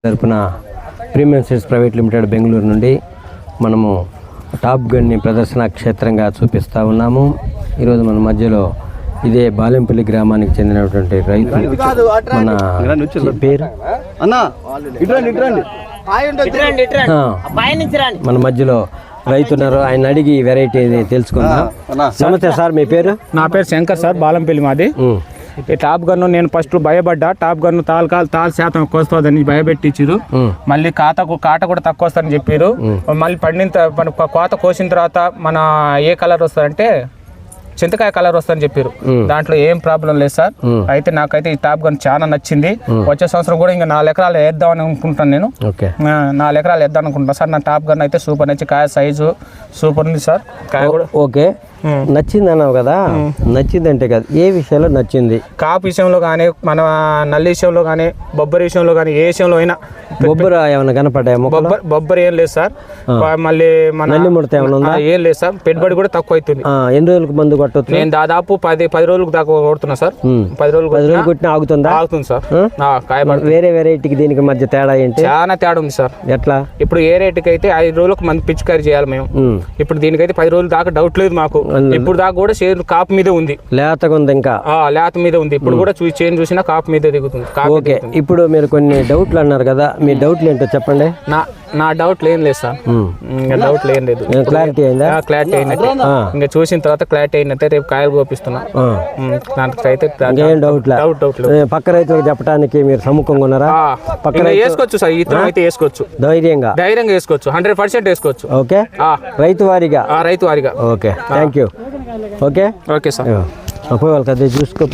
తరపున premium seeds private limited Bengaluru నుండి మనము టాప్ గన్ని ప్రదర్శన క్షేత్రంగా చూపిస్తూ ఉన్నాము. ఈరోజు మన మధ్యలో ఇదే బాలెంపల్లి గ్రామానికి చెందినటువంటి రైతు మన పేరు మన మధ్యలో రైతున్నారు. ఆయన అడిగి వెరైటీ తెలుసుకుందాం. నమస్తే సార్, మీ పేరు? నా పేరు శంకర్ సార్, బాలంపల్లి మాది. ఈ టాప్ గన్ను నేను ఫస్ట్ భయపడ్డా, టాప్ గన్ను తాళ శాతం ఎక్కువ వస్తుందని భయపెట్టించారు. మళ్ళీ కాట కూడా తక్కువ వస్తుందని చెప్పారు. మళ్ళీ కోత కోసిన తర్వాత మన ఏ కలర్ వస్తుందంటే చింతకాయ కలర్ వస్తుందని చెప్పారు. దాంట్లో ఏం ప్రాబ్లం లేదు సార్. అయితే నాకైతే ఈ టాప్ గన్ చాలా నచ్చింది. వచ్చే సంవత్సరం కూడా ఇంకా 4 ఎకరాలు వేద్దామని అనుకుంటాను. నేను 4 ఎకరాలు వేద్దాం అనుకుంటున్నాను సార్. నా టాప్ గన్ అయితే సూపర్ నచ్చి, కాయ సైజు సూపర్ ఉంది సార్. కాయ కూడా ఓకే. నచ్చింది అన్నావు కదా, నచ్చిందంటే కదా ఏ విషయంలో నచ్చింది? కాపు విషయంలో కానీ, మన నల్లి విషయంలో కానీ, బొబ్బరి విషయంలో కానీ, ఏ విషయంలో అయినా. బొబ్బర ఏమైనా కనపడ్డాయి? బొబ్బరి ఏం లేదు సార్. మళ్ళీ మన నల్లి ముడత ఏమైనా ఉందా? ఏం లేదు సార్. పెట్టుబడి కూడా తక్కువ అవుతుంది. ఎన్ని రోజులకు మందు కొట్టవచ్చు? నేను దాదాపు 10 రోజులకు దాకా కొడుతున్నా సార్. 10 రోజులు కొట్టినా ఆగుతుందా? ఆగుతుంది సార్. వేరే వెరైటీకి దీనికి మధ్య తేడా ఏంటి? చాలా తేడా ఉంది సార్. ఎట్లా? ఇప్పుడు ఏ రేటుకి అయితే 5 రోజులకు మంది పిచికారీ చేయాలి మేము. ఇప్పుడు దీనికైతే 10 రోజుల దాకా డౌట్ లేదు మాకు. ఇప్పుడు దాకా కూడా చేను కాపు మీదే ఉంది, లేతగా ఉంది, ఇంకా లేత మీద ఉంది. ఇప్పుడు కూడా చేను చూసినా కాపు మీదే దిగుతుంది. ఓకే. ఇప్పుడు మీరు కొన్ని డౌట్లు అన్నారు కదా, మీ డౌట్లు ఏంటో చెప్పండి. నా డౌట్లు ఏం లేదు సార్. డౌట్లు ఏం లేదు. క్లారిటీ అయిందా? క్లారిటీ అయినట్టు. ఇంకా చూసిన తర్వాత క్లారిటీ అయినట్టే రేపు కాయలు కోపిస్తున్నా. దానికైతే డౌట్ పక్క రైతులకు చెప్పడానికి మీరు సముఖంగా ఉన్నారా? పక్కన వేసుకోవచ్చు సార్. ఈ అయితే వేసుకోవచ్చు, ధైర్యంగా వేసుకోవచ్చు. 100% వేసుకోవచ్చు. ఓకే. రైతు వారిగా okay. Thank you. Okay sir. పోయి వాళ్ళకి అదే చూసుకో.